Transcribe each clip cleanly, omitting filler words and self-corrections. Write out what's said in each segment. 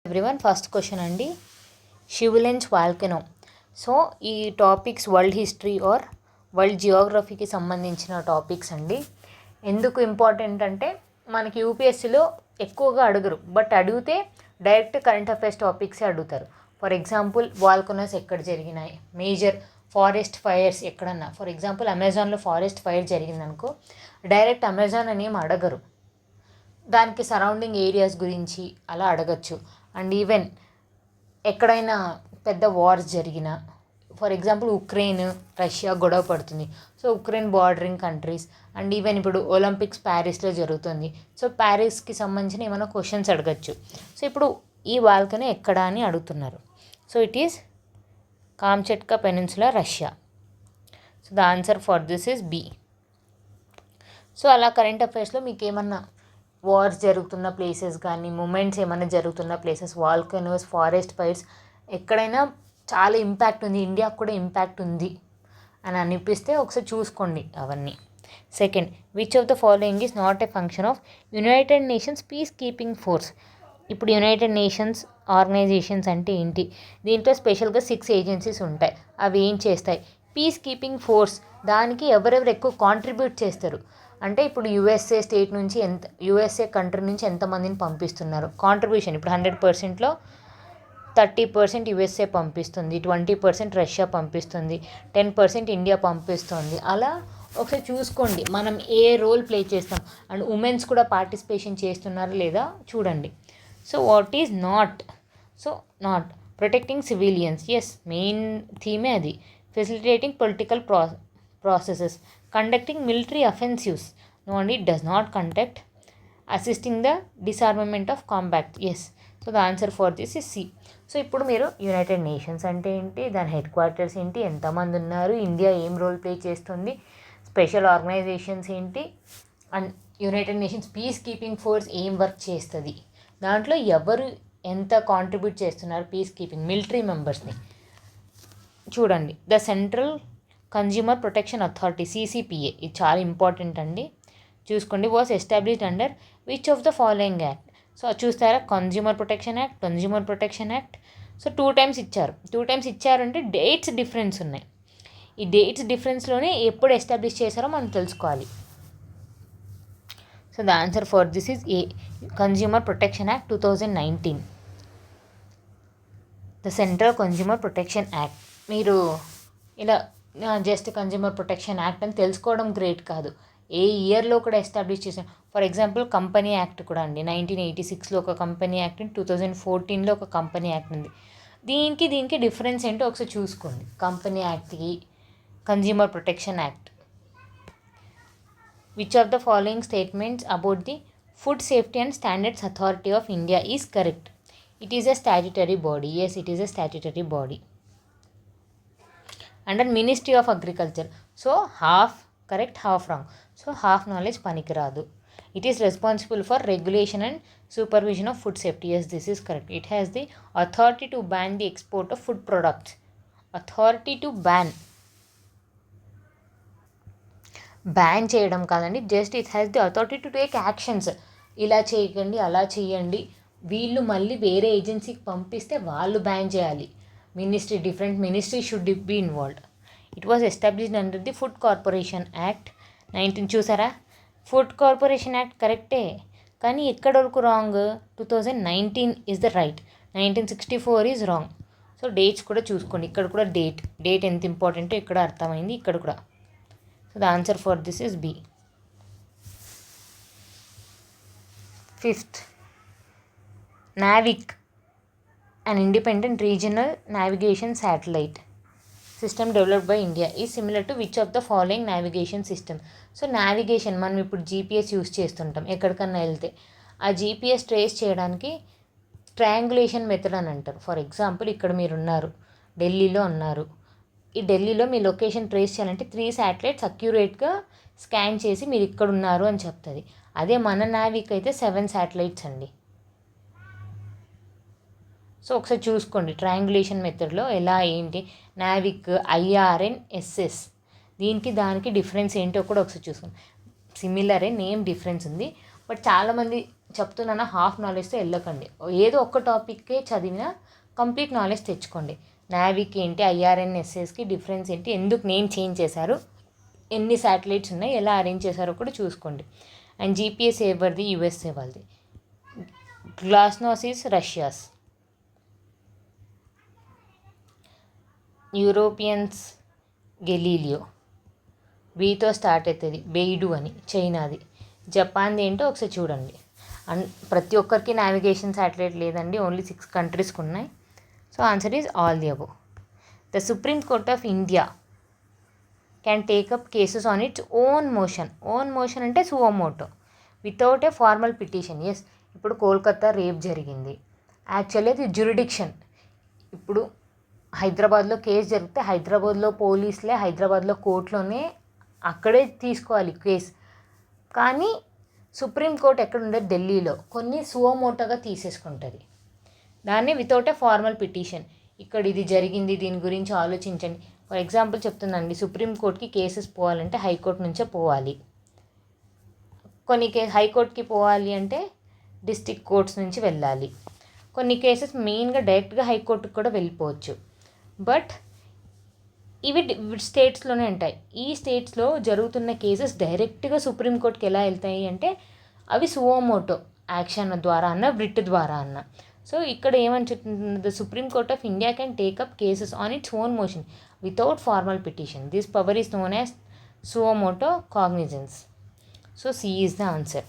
Everyone, first question అండి, Shiveluch volcano. So ఈ topics world history or world జియోగ్రఫీకి సంబంధించిన టాపిక్స్ అండి. ఎందుకు ఇంపార్టెంట్ అంటే మనకి యూపీఎస్సీలో ఎక్కువగా అడగరు, బట్ అడిగితే డైరెక్ట్ కరెంట్ అఫైర్స్ టాపిక్సే అడుగుతారు. ఫర్ ఎగ్జాంపుల్ వాల్కనోస్ ఎక్కడ జరిగినాయి, మేజర్ ఫారెస్ట్ ఫైర్స్ ఎక్కడన్నా, ఫర్ ఎగ్జాంపుల్ అమెజాన్లో ఫారెస్ట్ ఫైర్ జరిగిందనుకో డైరెక్ట్ అమెజాన్ అని ఏం అడగరు, దానికి సరౌండింగ్ ఏరియాస్ గురించి అలా అడగచ్చు. అండ్ ఈవెన్ ఎక్కడైనా పెద్ద వార్స్ జరిగిన, ఫర్ ఎగ్జాంపుల్ ఉక్రెయిన్ రష్యా గొడవ పడుతుంది, so Ukraine bordering countries. And even ఇప్పుడు ఒలింపిక్స్ ప్యారిస్లో జరుగుతుంది, సో ప్యారిస్కి సంబంధించిన ఏమైనా క్వశ్చన్స్ అడగచ్చు. సో ఇప్పుడు ఈ వాల్కనీ ఎక్కడ అని అడుగుతున్నారు. So it is Kamchatka peninsula, Russia. So the answer for this is B. So అలా కరెంట్ అఫైర్స్లో మీకు ఏమన్నా వార్స్ జరుగుతున్న ప్లేసెస్ కానీ, మూమెంట్స్ ఏమైనా జరుగుతున్న ప్లేసెస్, వాల్కనోస్, ఫారెస్ట్ ఫైర్స్ ఎక్కడైనా చాలా ఇంపాక్ట్ ఉంది, ఇండియాకు కూడా ఇంపాక్ట్ ఉంది అని అనిపిస్తే ఒకసారి చూసుకోండి అవన్నీ. Second, which of the following is not a function of United Nations peace keeping force. ఇప్పుడు యునైటెడ్ నేషన్స్ ఆర్గనైజేషన్స్ అంటే ఏంటి? దీంట్లో స్పెషల్గా 6 ఏజెన్సీస్ ఉంటాయి. అవి ఏం చేస్తాయి? Piece keeping force. దానికి ఎవరెవరు ఎక్కువ కాంట్రిబ్యూట్ చేస్తారు అంటే ఇప్పుడు యూఎస్ఏ స్టేట్ నుంచి యూఎస్ఏ కంట్రీ నుంచి ఎంతమందిని పంపిస్తున్నారు కాంట్రిబ్యూషన్. ఇప్పుడు 100%లో 30% యూఎస్ఏ పంపిస్తుంది, 20% రష్యా పంపిస్తుంది, 10% ఇండియా పంపిస్తుంది. అలా ఒకసారి చూసుకోండి మనం ఏ రోల్ ప్లే చేస్తాం, అండ్ ఉమెన్స్ కూడా పార్టిసిపేషన్ చేస్తున్నారు లేదా చూడండి. So what is not? So not protecting civilians, yes main థీమే అది. Facilitating political processes, conducting military offensives, no, and it does not conduct. Assisting the disarmament of combat, yes. So the answer for this is C. So ఇప్పుడు మీరు United nations అంటే ఏంటి, దాని head quarters ఏంటి, ఎంతమంది ఉన్నారు, ఇండియా ఏం role play చేస్తుంది, స్పెషల్ ఆర్గనైజేషన్స్ ఏంటి, and United Nations peace keeping force ఏం వర్క్ చేస్తుంది, దాంట్లో ఎవరు ఎంత కాంట్రిబ్యూట్ చేస్తున్నారు పీస్ కీపింగ్ మిలిటరీ మెంబర్స్ని చూడండి. The central consumer protection authority, CCPA, ఇది చాలా ఇంపార్టెంట్ అండి, చూసుకోండి. Was established under which of the following act. So చూస్తారా, consumer protection act. So 2 times ఇచ్చారు. 2 times ఇచ్చారంటే డేట్స్ డిఫరెన్స్ ఉన్నాయి. ఈ డేట్స్ డిఫరెన్స్లోనే ఎప్పుడు ఎస్టాబ్లిష్ చేశారో మనం తెలుసుకోవాలి. So the answer for this is a, consumer protection act 2019. The central consumer protection act. మీరు ఇలా జస్ట్ కన్జ్యూమర్ ప్రొటెక్షన్ యాక్ట్ అని తెలుసుకోవడం గ్రేట్ కాదు, ఏ ఇయర్లో కూడా ఎస్టాబ్లిష్ చేసాం. ఫర్ ఎగ్జాంపుల్ కంపెనీ యాక్ట్ కూడా అండి, 1986లో ఒక కంపెనీ యాక్ట్, 2014లో ఒక కంపెనీ యాక్ట్ ఉంది. దీనికి డిఫరెన్స్ ఏంటో ఒకసారి చూసుకోండి, కంపెనీ యాక్ట్కి consumer protection act. Which of the following statements about the food safety and standards authority of India is correct? It is a statutory body, yes it is a statutory body under ministry of agriculture. So half correct, half wrong. So half knowledge పనికిరాదు. It is responsible for regulation and supervision of food safety, yes this is correct. It has the authority to ban the export of food products. Authority to ban చేయడం కాదండి, just it has the authority to take actions. ఇలా చేయకండి, అలా చేయండి, వీళ్ళు మళ్ళీ వేరే ఏజెన్సీకి పంపిస్తే వాళ్ళు బ్యాన్ చేయాలి. Ministry, different ministry should be involved. It was established under the food corporation act 19. చూసారా, ఫుడ్ కార్పొరేషన్ యాక్ట్ కరెక్టే, కానీ ఎక్కడ వరకు wrong? 2019 is the right, 1964 is wrong. So dates కూడా చూసుకోండి, ఇక్కడ కూడా డేట్ ఎంత ఇంపార్టెంటో ఇక్కడ అర్థమైంది, ఇక్కడ కూడా. So the answer for this is B. Fifth, NavIC, an independent regional navigation satellite system developed by India is similar to which of the following navigation system? So navigation మనం ఇప్పుడు GPS యూస్ చేస్తుంటాం ఎక్కడికన్నా వెళ్తే, ఆ GPS ట్రేస్ చేయడానికి triangulation method అని అంటారు. For example ఇక్కడ మీరు ఉన్నారు, ఢిల్లీలో ఉన్నారు, ఈ ఢిల్లీలో మీ లొకేషన్ ట్రేస్ చేయాలంటే 3 శాటిలైట్స్ అక్యురేట్గా స్కాన్ చేసి మీరు ఇక్కడ ఉన్నారు అని చెప్తుంది. అదే మన నావిక్ అయితే 7 శాటిలైట్స్ అండి. సో ఒకసారి చూసుకోండి ట్రయాంగులేషన్ మెథడ్లో ఎలా ఏంటి, నావిక్, IRNSS, దానికి డిఫరెన్స్ ఏంటో కూడా ఒకసారి చూసుకోండి. సిమిలరే, నేమ్ డిఫరెన్స్ ఉంది, బట్ చాలామంది చెప్తున్నాను హాఫ్ నాలెడ్జ్తో వెళ్ళకండి. ఏదో ఒక్క టాపిక్కే చదివినా కంప్లీట్ నాలెడ్జ్ తెచ్చుకోండి. నావీకి ఏంటి, IRNSSకి డిఫరెన్స్ ఏంటి, ఎందుకు నేమ్ చేంజ్ చేశారు, ఎన్ని శాటిలైట్స్ ఉన్నాయి, ఎలా అరేంజ్ చేశారో కూడా చూసుకోండి. అండ్ GPS ఎవరిది, USA వాళ్ళది. GLONASS is Russia's. Europeans Galileo, వీతో స్టార్ట్ అవుతుంది, బెయిడు అని చైనాది. జపాన్ది ఏంటో ఒకసారి చూడండి. అండ్ ప్రతి ఒక్కరికి నావిగేషన్ శాటిలైట్ లేదండి, ఓన్లీ 6 కంట్రీస్కి ఉన్నాయి. So answer is all the above. The supreme court of India can take up cases on its own motion. Own motion అంటే suo motu, without a formal petition. Yes, ఇప్పుడు కోల్కతా రేప్ జరిగింది, actually అది jurisdiction. ఇప్పుడు హైదరాబాద్లో case జరిగితే హైదరాబాద్లో పోలీసులే, హైదరాబాద్లో కోర్టులోనే అక్కడే తీసుకోవాలి కేసు. కానీ సుప్రీంకోర్టు ఎక్కడ ఉండేది, ఢిల్లీలో. కొన్ని సువోమోటోగా తీసేసుకుంటుంది దాన్ని, వితౌట్ ఏ ఫార్మల్ పిటిషన్. ఇక్కడ ఇది జరిగింది, దీని గురించి ఆలోచించండి. ఫర్ ఎగ్జాంపుల్ చెప్తుందండి, సుప్రీంకోర్టుకి కేసెస్ పోవాలంటే హైకోర్టు నుంచే పోవాలి. కొన్ని హైకోర్టుకి పోవాలి అంటే డిస్ట్రిక్ట్ కోర్ట్స్ నుంచి వెళ్ళాలి. కొన్ని కేసెస్ మెయిన్గా డైరెక్ట్గా హైకోర్టుకి కూడా వెళ్ళిపోవచ్చు. బట్ ఇవి స్టేట్స్లోనే ఉంటాయి. ఈ స్టేట్స్లో జరుగుతున్న కేసెస్ డైరెక్ట్గా సుప్రీంకోర్టుకి ఎలా వెళ్తాయి అంటే అవి సువోమోటో యాక్షన్ ద్వారా అన్న, రిట్ ద్వారా అన్న. సో ఇక్కడ ఏమని చెప్తుంది, the supreme court of India can take up cases on its own motion without formal petition. This power is known as suo motu cognizance. So C is the answer.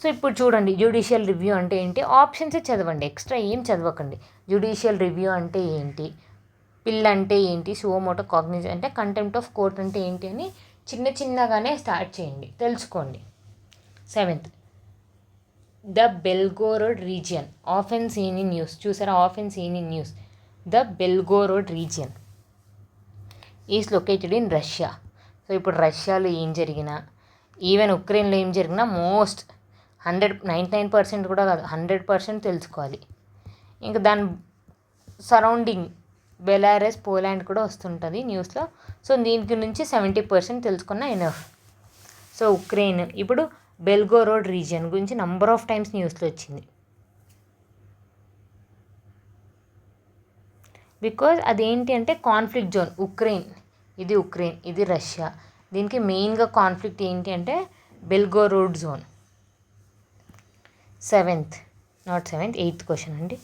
So ఇప్పుడు చూడండి, judicial review అంటే ఏంటి, ఆప్షన్సే చదవండి, extra ఏం చదవకండి. Judicial review అంటే ఏంటి, PIL అంటే ఏంటి, సువోమోటో కాగ్నిజెన్స్ అంటే, కంటెంప్ట్ ఆఫ్ కోర్ట్ అంటే ఏంటి అని చిన్నగానే స్టార్ట్ చేయండి, తెలుసుకోండి. 7th, the Belgorod region often seen in news. చూసారా, often seen in news. The Belgorod region is located in Russia. So ఇప్పుడు రష్యాలో ఏం జరిగినా, ఈవెన్ ఉక్రెయిన్లో ఏం జరిగినా మోస్ట్ 99% కూడా కాదు, 100% తెలుసుకోవాలి. ఇంకా దాని సరౌండింగ్ బెలారస్, పోలాండ్ కూడా వస్తుంటుంది న్యూస్లో. సో దీని గురించి 70% తెలుసుకున్న ఎనఫ్. సో ఉక్రెయిన్, ఇప్పుడు బెల్గోరోడ్ రీజియన్ గురించి నంబర్ ఆఫ్ టైమ్స్ న్యూస్లో వచ్చింది. బికాజ్ అదేంటి అంటే కాన్ఫ్లిక్ట్ జోన్. ఉక్రెయిన్, ఇది రష్యా. దీనికి మెయిన్గా కాన్ఫ్లిక్ట్ ఏంటి అంటే బెల్గోరోడ్ జోన్. 8th క్వశ్చన్ అండి.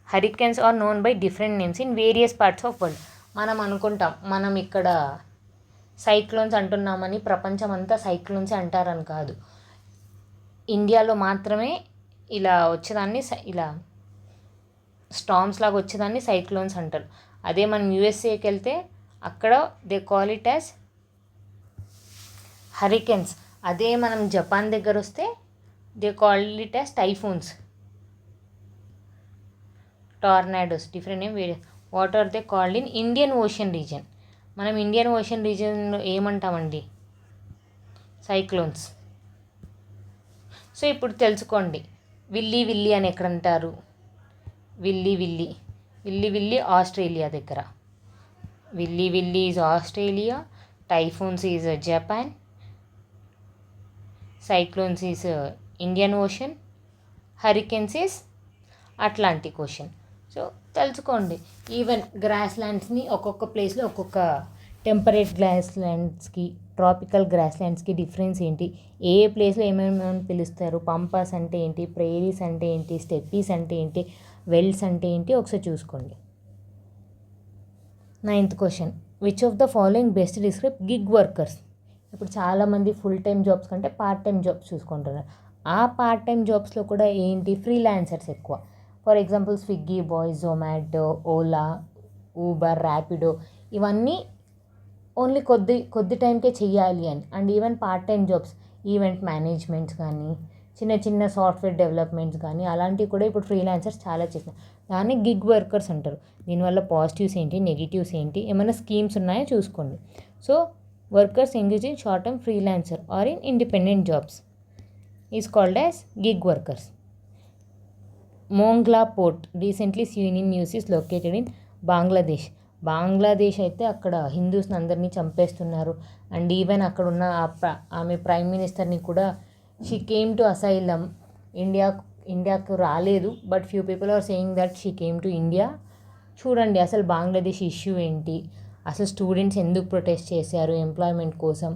Hurricanes are known by different names in various parts of world. మనం అనుకుంటాం మనం ఇక్కడ సైక్లోన్స్ అంటున్నామని, ప్రపంచం అంతా సైక్లోన్స్ అంటారని కాదు. ఇండియాలో మాత్రమే ఇలా వచ్చేదాన్ని, ఇలా స్టార్మ్స్ లాగా వచ్చేదాన్ని సైక్లోన్స్ అంటారు. అదే మనం యూఎస్ఏకి వెళ్తే అక్కడ they call it as hurricanes. అదే మనం జపాన్ దగ్గర వస్తే they call it as typhoons, tornadoes, different name various. What are they called in Indian Ocean region. మనం ఇండియన్ ఓషన్ రీజియన్లో ఏమంటామండి, సైక్లోన్స్. సో ఇప్పుడు తెలుసుకోండి, విల్లీ అని ఎక్కడ అంటారు, విల్లీ ఆస్ట్రేలియా దగ్గర. Willy is Australia, typhoons is Japan, cyclones is Indian Ocean, hurricanes is Atlantic Ocean. So తెలుసుకోండి. ఈవెన్ గ్రాస్ ల్యాండ్స్ని ఒక్కొక్క ప్లేస్లో ఒక్కొక్క temperate gross ల్యాండ్స్కి, tropical gross ల్యాండ్స్కి difference ఏంటి, ఏ ప్లేస్లో ఏమేమి పిలుస్తారు, పంపాస్ అంటే ఏంటి, ప్రేరీస్ అంటే ఏంటి, స్టెప్పీస్ అంటే ఏంటి, వెల్స్ అంటే ఏంటి ఒకసారి చూసుకోండి. 9th question, which of the following best describe gig workers. ఇప్పుడు చాలామంది ఫుల్ టైం జాబ్స్ కంటే పార్ట్ టైం జాబ్స్ చూసుకుంటున్నారు. ఆ పార్ట్ టైం జాబ్స్లో కూడా ఏంటి, ఫ్రీలాన్సర్స్ ఎక్కువ. For example Swiggy boys, Zomato, Ola, Uber, Rapido, ఇవన్నీ ఓన్లీ కొద్ది టైంకే చెయ్యాలి అని. And even part time jobs, event managements కానీ, చిన్న సాఫ్ట్వేర్ డెవలప్మెంట్స్ కానీ, అలాంటివి కూడా ఇప్పుడు ఫ్రీలాన్సర్స్ చాలా చేస్తున్నారు. దాన్ని గిగ్ వర్కర్స్ అంటారు. దీనివల్ల పాజిటివ్స్ ఏంటి, నెగిటివ్స్ ఏంటి, ఏమైనా స్కీమ్స్ ఉన్నాయో చూసుకోండి. So workers engage in short term freelancer or in independent jobs is called as gig workers. Mongla port recently seen in news is located in Bangladesh అయితే అక్కడ హిందూస్ని అందరినీ చంపేస్తున్నారు. అండ్ ఈవెన్ అక్కడ ఉన్న ఆమె ప్రైమ్ మినిస్టర్ని కూడా షీ కేమ్ టు అసైలం. ఇండియాకు రాలేదు, but few people are saying that she came to India. చూడండి అసలు బంగ్లాదేశ్ ఇష్యూ ఏంటి, అసలు స్టూడెంట్స్ ఎందుకు ప్రొటెస్ట్ చేశారు ఎంప్లాయ్మెంట్ కోసం,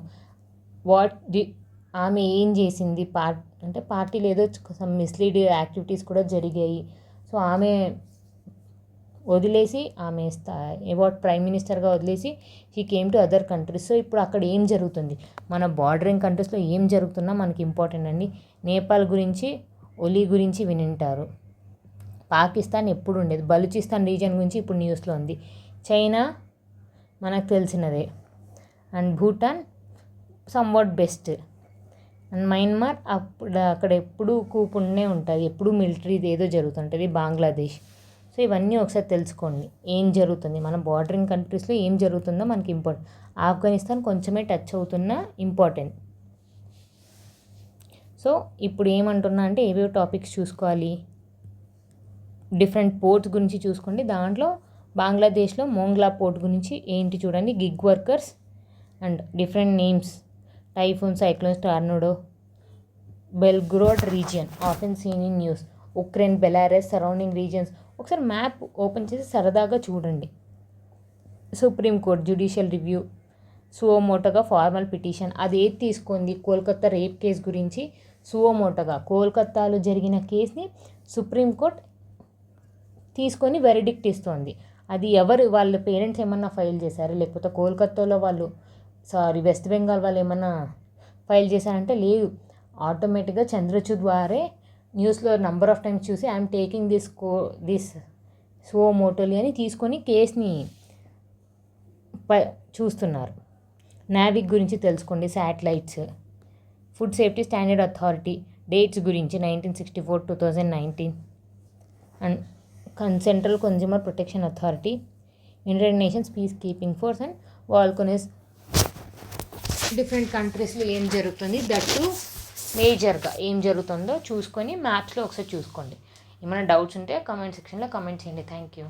ఆమె ఏం చేసింది, పార్టీలో ఏదో సమ్ మిస్లీడ్ యాక్టివిటీస్ కూడా జరిగాయి. సో ఆమె వదిలేసి ప్రైమ్ మినిస్టర్గా వదిలేసి she came to other countries. So ఇప్పుడు అక్కడ ఏం జరుగుతుంది, మన బార్డరింగ్ కంట్రీస్లో ఏం జరుగుతున్నా మనకి ఇంపార్టెంట్ అండి. నేపాల్ గురించి, ఒలీ గురించి వినింటారు. పాకిస్తాన్ ఎప్పుడు ఉండేది, బలూచిస్తాన్ రీజియన్ గురించి ఇప్పుడు న్యూస్లో ఉంది. చైనా మనకు తెలిసినదే, and Bhutan somewhat best, and Myanmar అక్కడ ఎప్పుడు కూపునే ఉంటుంది, ఎప్పుడు మిలిటరీది ఏదో జరుగుతుంటుంది. బంగ్లాదేశ్. సో ఇవన్నీ ఒకసారి తెలుసుకోండి ఏం జరుగుతుంది, మన బార్డరింగ్ కంట్రీస్లో ఏం జరుగుతుందో మనకి ఇంపార్టెంట్. ఆఫ్ఘనిస్తాన్ కొంచెమే టచ్ అవుతున్నా ఇంపార్టెంట్. సో ఇప్పుడు ఏమంటున్నా అంటే ఏవేవో టాపిక్స్ చూసుకోవాలి, డిఫరెంట్ పోర్ట్స్ గురించి చూసుకోండి. దాంట్లో బంగ్లాదేశ్లో మోంగ్లా పోర్ట్ గురించి ఏంటి చూడండి, gig workers and different names, typhoon, cyclones, tornado, Belgorod region often seen in news, Ukraine, Belarus, surrounding regions. ఒకసారి మ్యాప్ ఓపెన్ చేసి సరదాగా చూడండి. సుప్రీంకోర్టు జ్యుడిషియల్ రివ్యూ, సువోమోటోగా ఫార్మల్ పిటిషన్, అది ఏది తీసుకుంది, కోల్కతా రేప్ కేసు గురించి సువోమోటోగా కోల్కతాలో జరిగిన కేసుని సుప్రీంకోర్టు తీసుకొని వెరిడిక్ట్ ఇస్తోంది. అది వాళ్ళ పేరెంట్స్ ఏమన్నా ఫైల్ చేశారు, లేకపోతే కోల్కతాలో వెస్ట్ బెంగాల్ వాళ్ళు ఏమన్నా ఫైల్ చేశారంటే లేదు, ఆటోమేటిక్గా చంద్రచూడ్ వారే న్యూస్లో నంబర్ ఆఫ్ టైమ్స్ చూసి ఐఎమ్ టేకింగ్ దిస్ సువోమోటోలి అని తీసుకొని కేసుని చూస్తున్నారు. నావిక్ గురించి తెలుసుకోండి, satellites, food safety standard authority dates గురించి 1964, 2019, and central consumer protection authority, United Nations peace keeping force, and volcanoes. Different కంట్రీస్లో ఏం జరుగుతుంది, దట్టు మేజర్గా ఏం జరుగుతుందో చూసుకొని మ్యాప్స్లో ఒకసారి చూసుకోండి. ఏమైనా డౌట్స్ ఉంటే కామెంట్ సెక్షన్లో కామెంట్ చేయండి. Thank you.